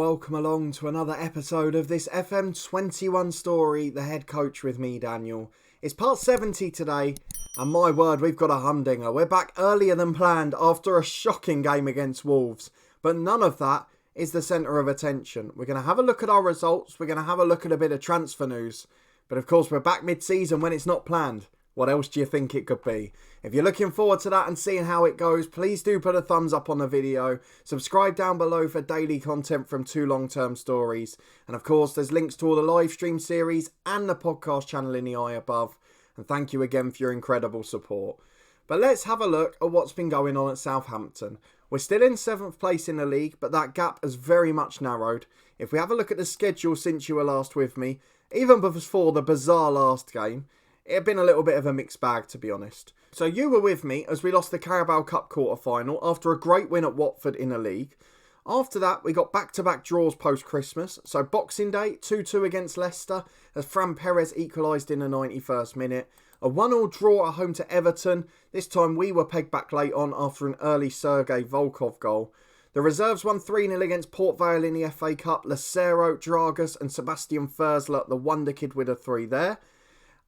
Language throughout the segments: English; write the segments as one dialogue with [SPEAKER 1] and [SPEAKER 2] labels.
[SPEAKER 1] welcome along to another episode of this FM21 story, The Head Coach with me, Daniel. It's part 70 today, and my word, we've got a humdinger. We're back earlier than planned after a shocking game against Wolves, but none of that is the centre of attention. We're going to have a look at our results, we're going to have a look at a bit of transfer news, but of course we're back mid-season when it's not planned. What else do you think it could be? If you're looking forward to that and seeing how it goes, please do put a thumbs up on the video. Subscribe down below for daily content from Two Long-Term Stories. And of course, there's links to all the live stream series and the podcast channel in the eye above. And thank you again for your incredible support. But let's have a look at what's been going on at Southampton. We're still in 7th place in the league, but that gap has very much narrowed. If we have a look at the schedule since you were last with me, even before the bizarre last game, it had been a little bit of a mixed bag, to be honest. So you were with me as we lost the Carabao Cup quarter-final after a great win at Watford in the league. After that, we got back-to-back draws post-Christmas. So Boxing Day, 2-2 against Leicester as Fran Perez equalised in the 91st minute. A 1-1 draw at home to Everton. This time we were pegged back late on after an early Sergei Volkov goal. The reserves won 3-0 against Port Vale in the FA Cup. Lacero, Dragas and Sebastian Fersler, the wonder kid with a 3 there.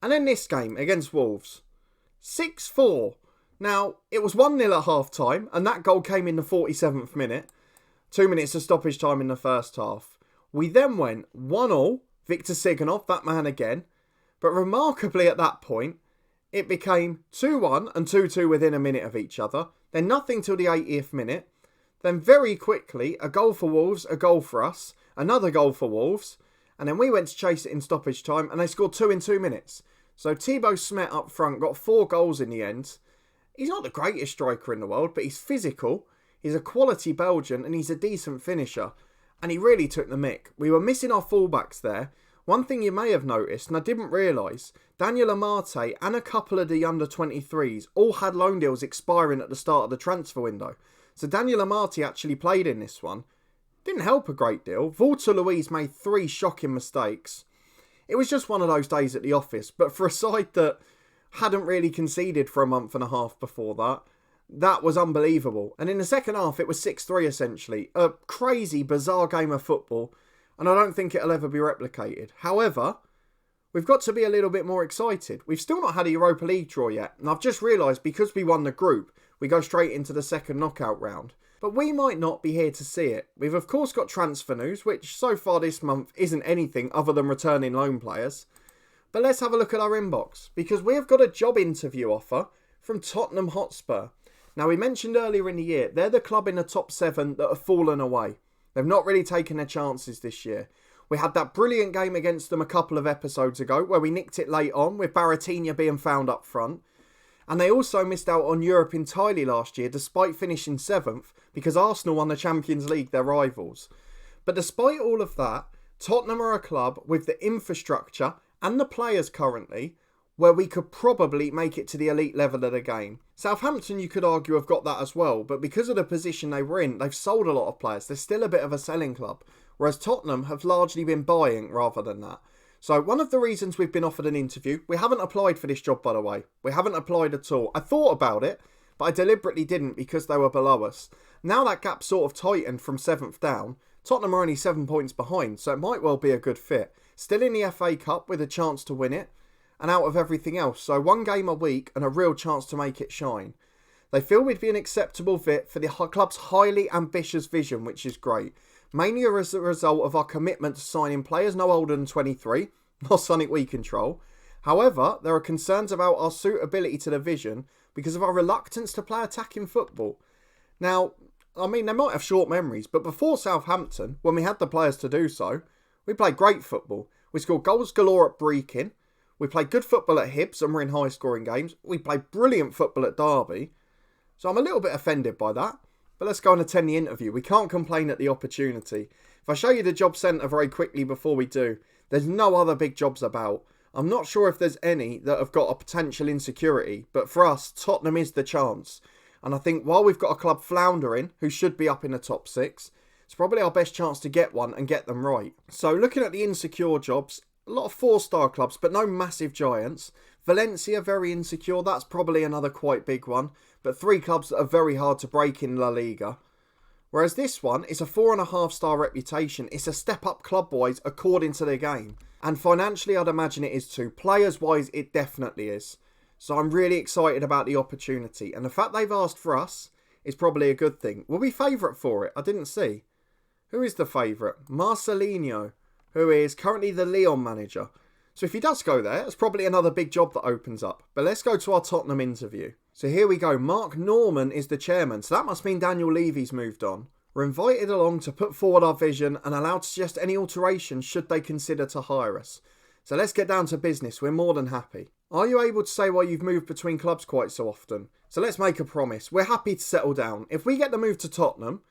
[SPEAKER 1] And then this game against Wolves, 6-4. Now, it was 1-0 at half-time, and that goal came in the 47th minute. 2 minutes of stoppage time in the first half. We then went 1-1, Victor Siganov, that man again. But remarkably at that point, it became 2-1 and 2-2 within a minute of each other. Then nothing till the 80th minute. Then very quickly, a goal for Wolves, a goal for us, another goal for Wolves. And then we went to chase it in stoppage time, and they scored 2 in 2 minutes. So Thibaut Smet up front got 4 goals in the end. He's not the greatest striker in the world, but he's physical. He's a quality Belgian, and he's a decent finisher. And he really took the mick. We were missing our fullbacks there. One thing you may have noticed, and I didn't realise, Daniel Amate and a couple of the under-23s all had loan deals expiring at the start of the transfer window. So Daniel Amate actually played in this one. Didn't help a great deal. Walter Luiz made 3 shocking mistakes. It was just one of those days at the office, but for a side that hadn't really conceded for a month and a half before that, that was unbelievable. And in the second half, it was 6-3 essentially. A crazy, bizarre game of football, and I don't think it'll ever be replicated. However, we've got to be a little bit more excited. We've still not had a Europa League draw yet, and I've just realised because we won the group, we go straight into the second knockout round. But we might not be here to see it. We've of course got transfer news, which so far this month isn't anything other than returning loan players. But let's have a look at our inbox, because we have got a job interview offer from Tottenham Hotspur. Now, we mentioned earlier in the year, they're the club in the top 7 that have fallen away. They've not really taken their chances this year. We had that brilliant game against them a couple of episodes ago, where we nicked it late on, with Baratinha being found up front. And they also missed out on Europe entirely last year, despite finishing 7th, because Arsenal won the Champions League, their rivals. But despite all of that, Tottenham are a club with the infrastructure and the players currently where we could probably make it to the elite level of the game. Southampton, you could argue, have got that as well, but because of the position they were in, they've sold a lot of players. They're still a bit of a selling club, whereas Tottenham have largely been buying rather than that. So one of the reasons we've been offered an interview, we haven't applied for this job, by the way. We haven't applied at all. I thought about it, but I deliberately didn't because they were below us. Now that gap sort of tightened from 7th down. Tottenham are only 7 points behind, so it might well be a good fit. Still in the FA Cup with a chance to win it, and out of everything else. So 1 game a week and a real chance to make it shine. They feel we'd be an acceptable fit for the club's highly ambitious vision, which is great. Mainly as a result of our commitment to signing players no older than 23, not something we control. However, there are concerns about our suitability to the vision because of our reluctance to play attacking football. Now, I mean, they might have short memories, but before Southampton, when we had the players to do so, we played great football. We scored goals galore at Brechin. We played good football at Hibs and we're in high-scoring games. We played brilliant football at Derby. So I'm a little bit offended by that. But let's go and attend the interview. We can't complain at the opportunity. If I show you the job centre very quickly before we do, there's no other big jobs about. I'm not sure if there's any that have got a potential insecurity, but for us, Tottenham is the chance. And I think while we've got a club floundering, who should be up in the top 6, it's probably our best chance to get one and get them right. So looking at the insecure jobs, a lot of 4-star clubs, but no massive giants. Valencia, very insecure. That's probably another quite big one. But 3 clubs that are very hard to break in La Liga. Whereas this one is a 4.5-star reputation. It's a step up club-wise according to their game. And financially, I'd imagine it is too. Players-wise, it definitely is. So I'm really excited about the opportunity. And the fact they've asked for us is probably a good thing. Will we favourite for it? I didn't see. Who is the favourite? Marcelinho, who is currently the Lyon manager. So if he does go there, it's probably another big job that opens up. But let's go to our Tottenham interview. So here we go. Mark Norman is the chairman. So that must mean Daniel Levy's moved on. We're invited along to put forward our vision and allowed to suggest any alterations should they consider to hire us. So let's get down to business. We're more than happy. Are you able to say why you've moved between clubs quite so often? So let's make a promise. We're happy to settle down. If we get the move to Tottenham,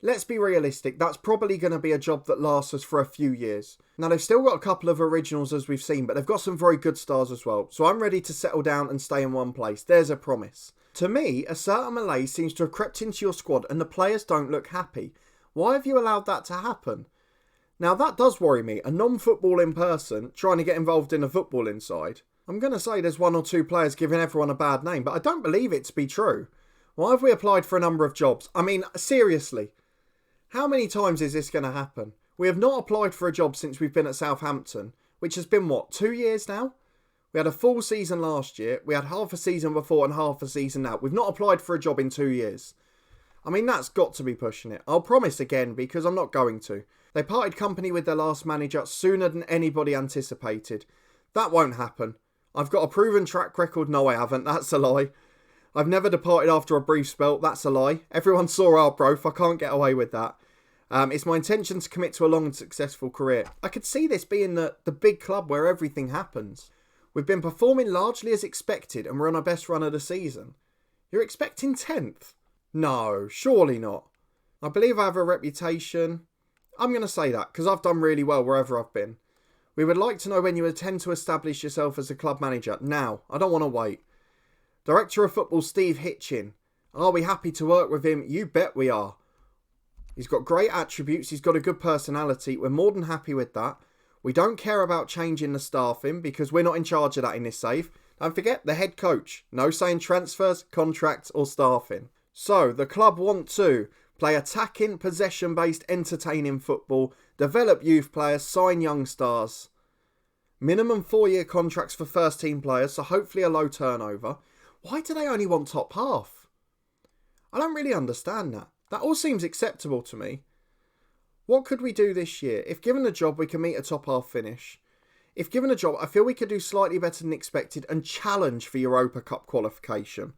[SPEAKER 1] let's be realistic. That's probably going to be a job that lasts us for a few years. Now, they've still got a couple of originals as we've seen, but they've got some very good stars as well. So I'm ready to settle down and stay in one place. There's a promise. To me, a certain malaise seems to have crept into your squad and the players don't look happy. Why have you allowed that to happen? Now, that does worry me. A non-footballing person trying to get involved in a footballing side. I'm going to say there's one or two players giving everyone a bad name, but I don't believe it to be true. Why have we applied for a number of jobs? I mean, seriously. How many times is this going to happen? We have not applied for a job since we've been at Southampton, which has been, 2 years now? We had a full season last year, we had half a season before and half a season now. We've not applied for a job in 2 years. I mean, that's got to be pushing it. I'll promise again, because I'm not going to. They parted company with their last manager sooner than anybody anticipated. That won't happen. I've got a proven track record. No, I haven't. That's a lie. I've never departed after a brief spell. That's a lie. Everyone saw our growth. I can't get away with that. It's my intention to commit to a long and successful career. I could see this being the big club where everything happens. We've been performing largely as expected and we're on our best run of the season. You're expecting 10th? No, surely not. I believe I have a reputation. I'm going to say that because I've done really well wherever I've been. We would like to know when you intend to establish yourself as a club manager. Now, I don't want to wait. Director of Football Steve Hitchin. Are we happy to work with him? You bet we are. He's got great attributes. He's got a good personality. We're more than happy with that. We don't care about changing the staffing because we're not in charge of that in this save. Don't forget the head coach. No saying transfers, contracts or staffing. So the club want to play attacking, possession-based, entertaining football, develop youth players, sign young stars. Minimum 4-year contracts for first-team players, so hopefully a low turnover. Why do they only want top half? I don't really understand that. That all seems acceptable to me. What could we do this year? If given a job, we can meet a top half finish. If given a job, I feel we could do slightly better than expected and challenge for Europa Cup qualification.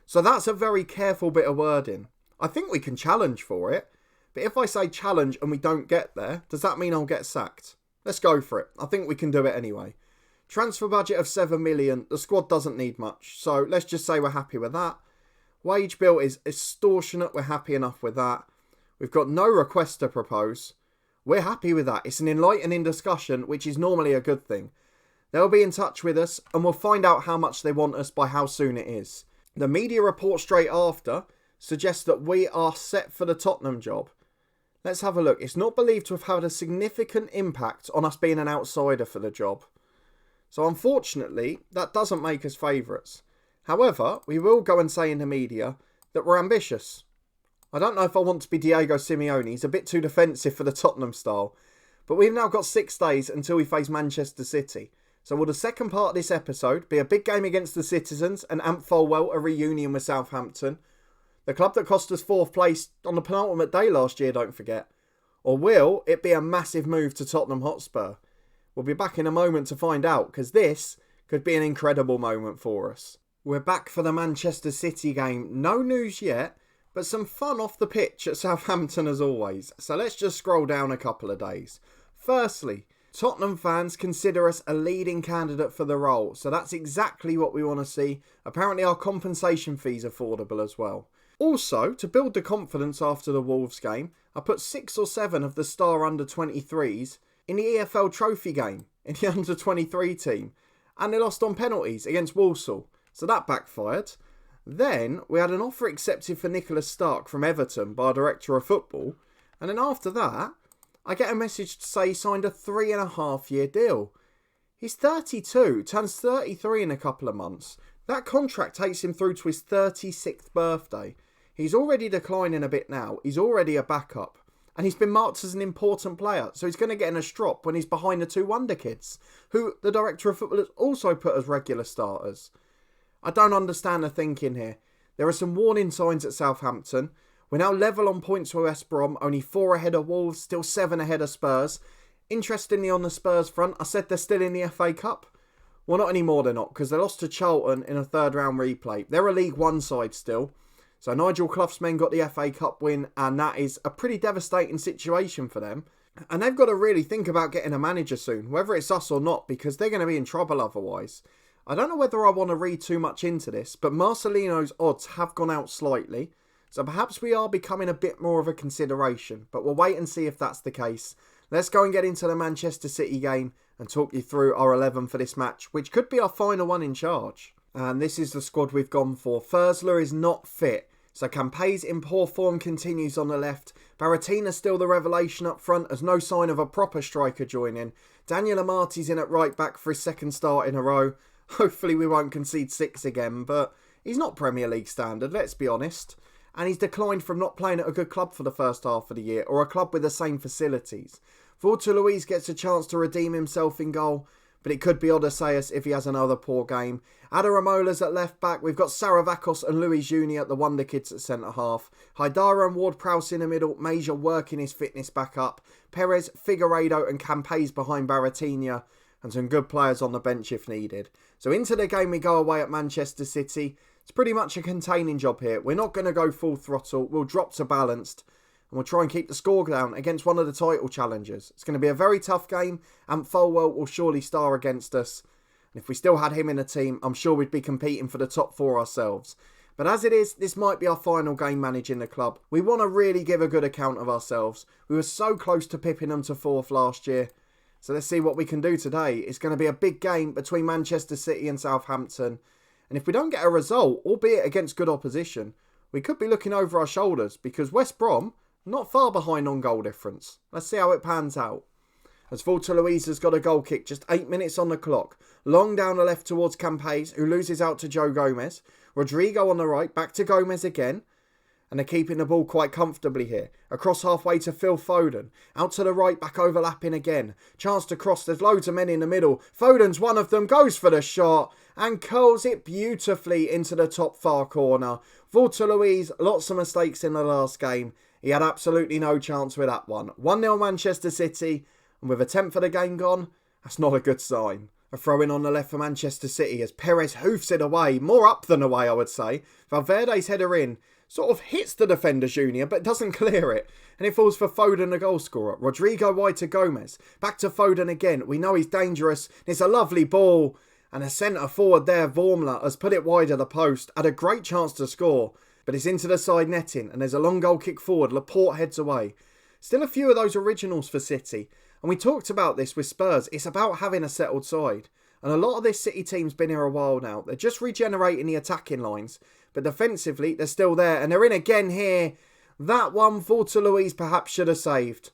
[SPEAKER 1] So that's a very careful bit of wording. I think we can challenge for it. But if I say challenge and we don't get there, does that mean I'll get sacked? Let's go for it. I think we can do it anyway. Transfer budget of 7 million. The squad doesn't need much. So let's just say we're happy with that. Wage bill is extortionate. We're happy enough with that. We've got no request to propose. We're happy with that. It's an enlightening discussion, which is normally a good thing. They'll be in touch with us and we'll find out how much they want us by how soon it is. The media report straight after suggests that we are set for the Tottenham job. Let's have a look. It's not believed to have had a significant impact on us being an outsider for the job. So unfortunately, that doesn't make us favourites. However, we will go and say in the media that we're ambitious. I don't know if I want to be Diego Simeone. He's a bit too defensive for the Tottenham style. But we've now got 6 days until we face Manchester City. So will the second part of this episode be a big game against the Citizens and Amp Folwell, a reunion with Southampton? The club that cost us 4th place on the penultimate day last year, don't forget. Or will it be a massive move to Tottenham Hotspur? We'll be back in a moment to find out, because this could be an incredible moment for us. We're back for the Manchester City game. No news yet, but some fun off the pitch at Southampton as always. So let's just scroll down a couple of days. Firstly, Tottenham fans consider us a leading candidate for the role. So that's exactly what we want to see. Apparently our compensation fee's affordable as well. Also, to build the confidence after the Wolves game, I put 6 or 7 of the star under-23s in the EFL Trophy game in the under-23 team. And they lost on penalties against Walsall. So that backfired. Then we had an offer accepted for Nicholas Stark from Everton by our Director of Football. And then after that, I get a message to say he signed a 3.5-year deal. He's 32, turns 33 in a couple of months. That contract takes him through to his 36th birthday. He's already declining a bit now. He's already a backup. And he's been marked as an important player, so he's going to get in a strop when he's behind the two wonder kids, who the director of football has also put as regular starters. I don't understand the thinking here. There are some warning signs at Southampton. We're now level on points with West Brom, only 4 ahead of Wolves, still 7 ahead of Spurs. Interestingly, on the Spurs front, I said they're still in the FA Cup. Well, not anymore they're not, because they lost to Charlton in a third round replay. They're a League One side still. So Nigel Clough's men got the FA Cup win, and that is a pretty devastating situation for them. And they've got to really think about getting a manager soon, whether it's us or not, because they're going to be in trouble otherwise. I don't know whether I want to read too much into this, but Marcelino's odds have gone out slightly. So perhaps we are becoming a bit more of a consideration, but we'll wait and see if that's the case. Let's go and get into the Manchester City game and talk you through our 11 for this match, which could be our final one in charge. And this is the squad we've gone for. Thursler is not fit. So Campay's in poor form continues on the left. Baratina's still the revelation up front as no sign of a proper striker joining. Daniel Amati's in at right back for his second start in a row. Hopefully we won't concede 6 again, but he's not Premier League standard, let's be honest. And he's declined from not playing at a good club for the first half of the year, or a club with the same facilities. Walter Luiz gets a chance to redeem himself in goal, but it could be Odysseus if he has another poor game. Adaramola's at left back. We've got Saravakos and Luis Junior at the wonder kids at centre half. Haidara and Ward-Prowse in the middle. Major working his fitness back up. Perez, Figueiredo and Campay's behind Baratinha. And some good players on the bench if needed. So into the game we go away at Manchester City. It's pretty much a containing job here. We're not going to go full throttle. We'll drop to balanced. And we'll try and keep the score down against one of the title challengers. It's going to be a very tough game. And Folwell will surely star against us. And if we still had him in the team, I'm sure we'd be competing for the top 4 ourselves. But as it is, this might be our final game managing the club. We want to really give a good account of ourselves. We were so close to pipping them to 4th last year. So let's see what we can do today. It's going to be a big game between Manchester City and Southampton. And if we don't get a result, albeit against good opposition, we could be looking over our shoulders because West Brom, not far behind on goal difference. Let's see how it pans out. As Walter Luiz has got a goal kick, just 8 minutes on the clock. Long down the left towards Campay's, who loses out to Joe Gomez. Rodrigo on the right, back to Gomez again. And they're keeping the ball quite comfortably here. Across halfway to Phil Foden. Out to the right, back overlapping again. Chance to cross, there's loads of men in the middle. Foden's one of them, goes for the shot. And curls it beautifully into the top far corner. Walter Luiz, lots of mistakes in the last game. He had absolutely no chance with that one. 1-0 Manchester City. And with a 10th of the game gone, that's not a good sign. A throw-in on the left for Manchester City as Perez hoofs it away. More up than away, I would say. Valverde's header in. Sort of hits the defender Junior, but doesn't clear it. And it falls for Foden, the goal scorer. Rodrigo wide to Gomez. Back to Foden again. We know he's dangerous. It's a lovely ball. And a centre forward there, Vormla, has put it wide of the post. Had a great chance to score. But it's into the side netting. And there's a long goal kick forward. Laporte heads away. Still a few of those originals for City. And we talked about this with Spurs. It's about having a settled side. And a lot of this City team's been here a while now. They're just regenerating the attacking lines. But defensively, they're still there. And they're in again here. That one, Walter Luiz perhaps should have saved.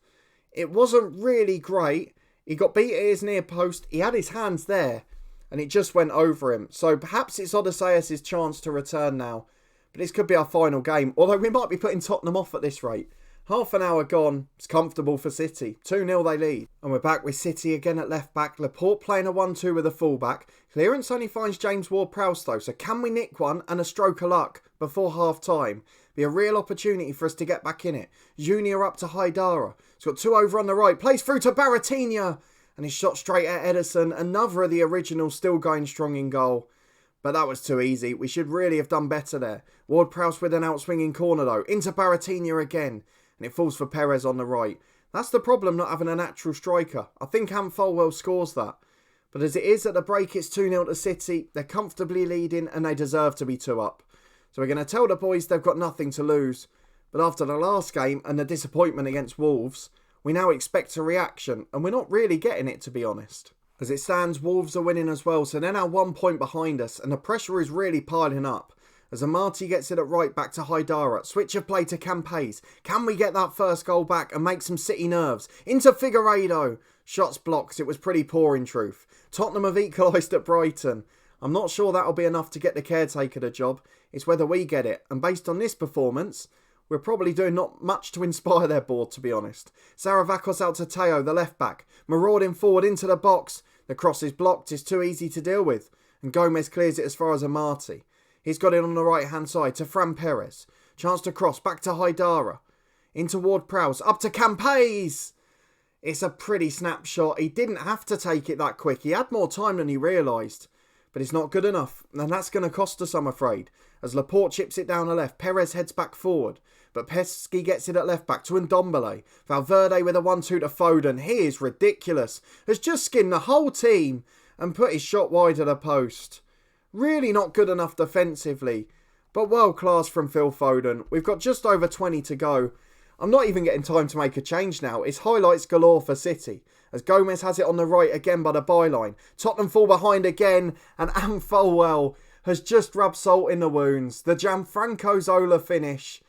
[SPEAKER 1] It wasn't really great. He got beat at his near post. He had his hands there. And it just went over him. So perhaps it's Odysseus' chance to return now. But this could be our final game. Although we might be putting Tottenham off at this rate. Half an hour gone. It's comfortable for City. 2-0 they lead. And we're back with City again at left back. Laporte playing a 1-2 with a fullback. Clearance only finds James Ward-Prowse though. So can we nick one and a stroke of luck before half time? Be a real opportunity for us to get back in it. Junior up to Haidara. He's got 2 over on the right. Plays through to Baratinha. And he's shot straight at Ederson. Another of the originals still going strong in goal. But that was too easy. We should really have done better there. Ward-Prowse with an outswinging corner though. Into Baratinha again. And it falls for Perez on the right. That's the problem not having a natural striker. I think Folwell scores that. But as it is at the break, it's 2-0 to City. They're comfortably leading and they deserve to be 2 up. So we're going to tell the boys they've got nothing to lose. But after the last game and the disappointment against Wolves, we now expect a reaction. And we're not really getting it, to be honest. As it stands, Wolves are winning as well. So they're now 1 point behind us. And the pressure is really piling up. As Amati gets it at right back to Haidara. Switch of play to Campay's. Can we get that first goal back and make some City nerves? Into Figueiredo. Shots blocked. It was pretty poor in truth. Tottenham have equalised at Brighton. I'm not sure that'll be enough to get the caretaker the job. It's whether we get it. And based on this performance, we're probably doing not much to inspire their board, to be honest. Saravakos out to Teo, the left back. Marauding forward into the box. The cross is blocked. It's too easy to deal with. And Gomez clears it as far as Amati. He's got it on the right-hand side to Fran Perez. Chance to cross. Back to Haidara. Into Ward-Prowse. Up to Campes. It's a pretty snapshot. He didn't have to take it that quick. He had more time than he realised. But it's not good enough. And that's going to cost us, I'm afraid. As Laporte chips it down the left. Perez heads back forward. But Pesky gets it at left back to Ndombele. Valverde with a 1-2 to Foden. He is ridiculous. Has just skinned the whole team and put his shot wide of the post. Really not good enough defensively. But world class from Phil Foden. We've got just over 20 to go. I'm not even getting time to make a change now. It's highlights galore for City. As Gomez has it on the right again by the byline. Tottenham fall behind again. And Folwell has just rubbed salt in the wounds. The Gianfranco Zola finish.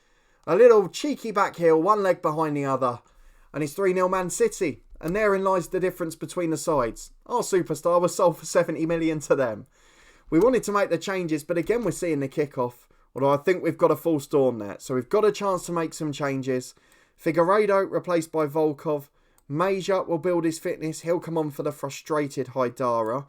[SPEAKER 1] A little cheeky back heel, one leg behind the other. And it's 3-0 Man City. And therein lies the difference between the sides. Our superstar was sold for 70 million to them. We wanted to make the changes, but again we're seeing the kick-off. Although I think we've got a full storm there. So we've got a chance to make some changes. Figueiredo replaced by Volkov. Major will build his fitness. He'll come on for the frustrated Haidara.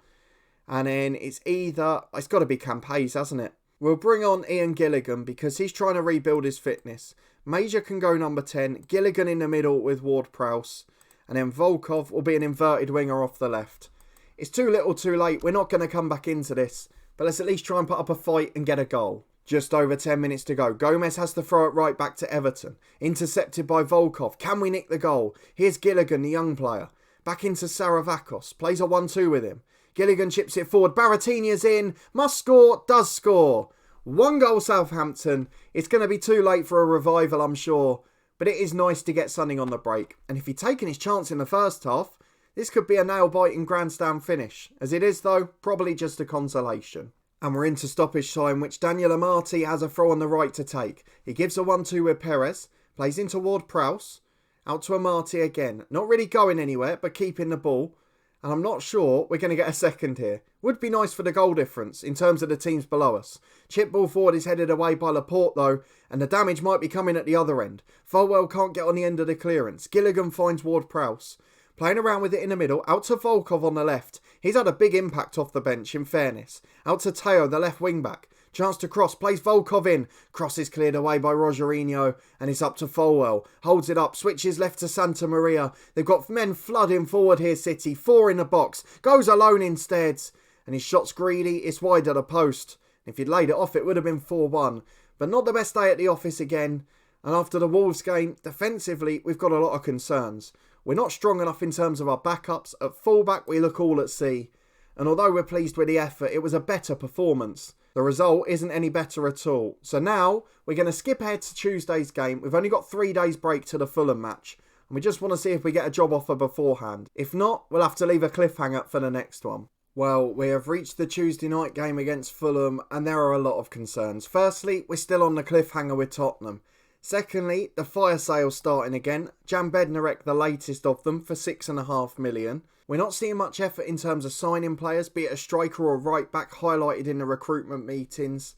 [SPEAKER 1] And then it's got to be Campes, hasn't it? We'll bring on Ian Gilligan because he's trying to rebuild his fitness. Major can go number 10. Gilligan in the middle with Ward-Prowse. And then Volkov will be an inverted winger off the left. It's too little too late. We're not going to come back into this. But let's at least try and put up a fight and get a goal. Just over 10 minutes to go. Gomez has to throw it right back to Everton. Intercepted by Volkov. Can we nick the goal? Here's Gilligan, the young player. Back into Saravakos. Plays a 1-2 with him. Gilligan chips it forward. Baratinha's in. Must score. Does score. 1 goal Southampton. It's going to be too late for a revival, I'm sure. But it is nice to get something on the break. And if he'd taken his chance in the first half, this could be a nail-biting grandstand finish. As it is, though, probably just a consolation. And we're into stoppage time, which Daniel Amati has a throw on the right to take. He gives a 1-2 with Perez. Plays into Ward-Prowse. Out to Amati again. Not really going anywhere, but keeping the ball. And I'm not sure we're going to get a second here. Would be nice for the goal difference in terms of the teams below us. Chip ball forward is headed away by Laporte though, and the damage might be coming at the other end. Folwell can't get on the end of the clearance. Gilligan finds Ward-Prowse. Playing around with it in the middle, out to Volkov on the left. He's had a big impact off the bench, in fairness. Out to Teo, the left wing-back. Chance to cross, plays Volkov in. Cross is cleared away by Rogerinho, and it's up to Folwell. Holds it up, switches left to Santa Maria. They've got men flooding forward here, City. 4 in the box. Goes alone instead. And his shot's greedy, it's wide at the post. If he'd laid it off, it would have been 4-1. But not the best day at the office again. And after the Wolves game, defensively, we've got a lot of concerns. We're not strong enough in terms of our backups. At fullback, we look all at sea. And although we're pleased with the effort, it was a better performance. The result isn't any better at all. So now, we're going to skip ahead to Tuesday's game. We've only got 3 days break to the Fulham match. And we just want to see if we get a job offer beforehand. If not, we'll have to leave a cliffhanger for the next one. Well, we have reached the Tuesday night game against Fulham, and there are a lot of concerns. Firstly, we're still on the cliffhanger with Tottenham. Secondly, the fire sale's starting again. Jan Bednarek, the latest of them, for $6.5 million. We're not seeing much effort in terms of signing players, be it a striker or a right back, highlighted in the recruitment meetings.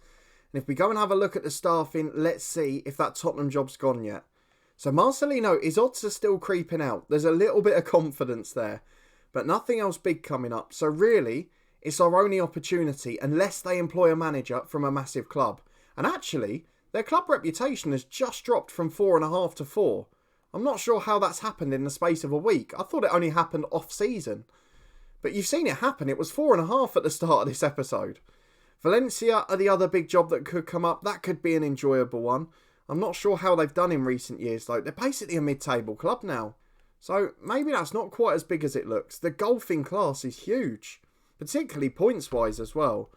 [SPEAKER 1] And if we go and have a look at the staffing, let's see if that Tottenham job's gone yet. So Marcelino, his odds are still creeping out. There's a little bit of confidence there, but nothing else big coming up. So really, it's our only opportunity unless they employ a manager from a massive club. And actually, their club reputation has just dropped from 4.5 to 4. I'm not sure how that's happened in the space of a week. I thought it only happened off-season. But you've seen it happen. It was 4.5 at the start of this episode. Valencia are the other big job that could come up. That could be an enjoyable one. I'm not sure how they've done in recent years, though. They're basically a mid-table club now. So maybe that's not quite as big as it looks. The golfing class is huge, particularly points-wise as well.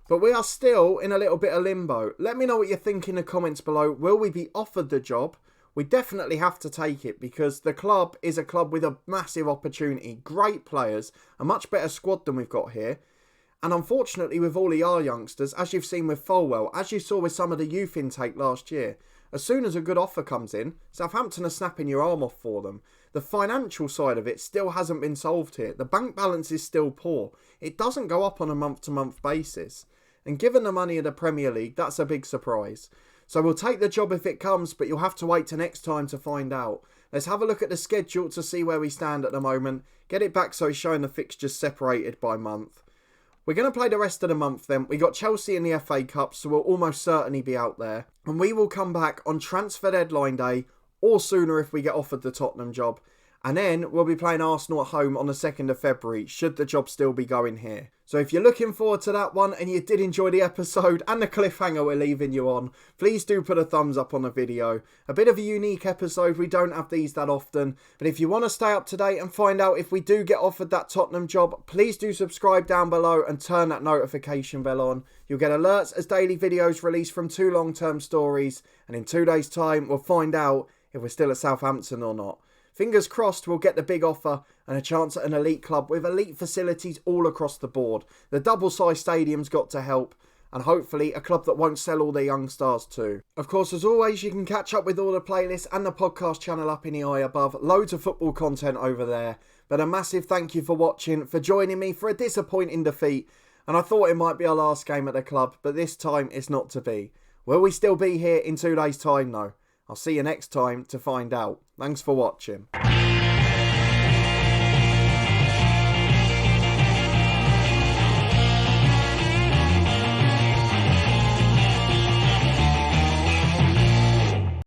[SPEAKER 1] But we are still in a little bit of limbo. Let me know what you think in the comments below. Will we be offered the job? We definitely have to take it because the club is a club with a massive opportunity. Great players, a much better squad than we've got here. And unfortunately with all of our youngsters, as you've seen with Folwell, as you saw with some of the youth intake last year, as soon as a good offer comes in, Southampton are snapping your arm off for them. The financial side of it still hasn't been solved here. The bank balance is still poor. It doesn't go up on a month-to-month basis. And given the money of the Premier League, that's a big surprise. So we'll take the job if it comes, but you'll have to wait till next time to find out. Let's have a look at the schedule to see where we stand at the moment. Get it back so it's showing the fixtures separated by month. We're going to play the rest of the month then. We got Chelsea in the FA Cup, so we'll almost certainly be out there. And we will come back on transfer deadline day, or sooner if we get offered the Tottenham job. And then we'll be playing Arsenal at home on the 2nd of February, should the job still be going here. So if you're looking forward to that one and you did enjoy the episode and the cliffhanger we're leaving you on, please do put a thumbs up on the video. A bit of a unique episode, we don't have these that often. But if you want to stay up to date and find out if we do get offered that Tottenham job, please do subscribe down below and turn that notification bell on. You'll get alerts as daily videos released from 2 long-term stories. And in 2 days' time, we'll find out if we're still at Southampton or not. Fingers crossed we'll get the big offer and a chance at an elite club with elite facilities all across the board. The double-sized stadium's got to help, and hopefully a club that won't sell all their young stars too. Of course, as always, you can catch up with all the playlists and the podcast channel up in the eye above. Loads of football content over there. But a massive thank you for watching, for joining me for a disappointing defeat. And I thought it might be our last game at the club, but this time it's not to be. Will we still be here in 2 days' time though? I'll see you next time to find out. Thanks for watching.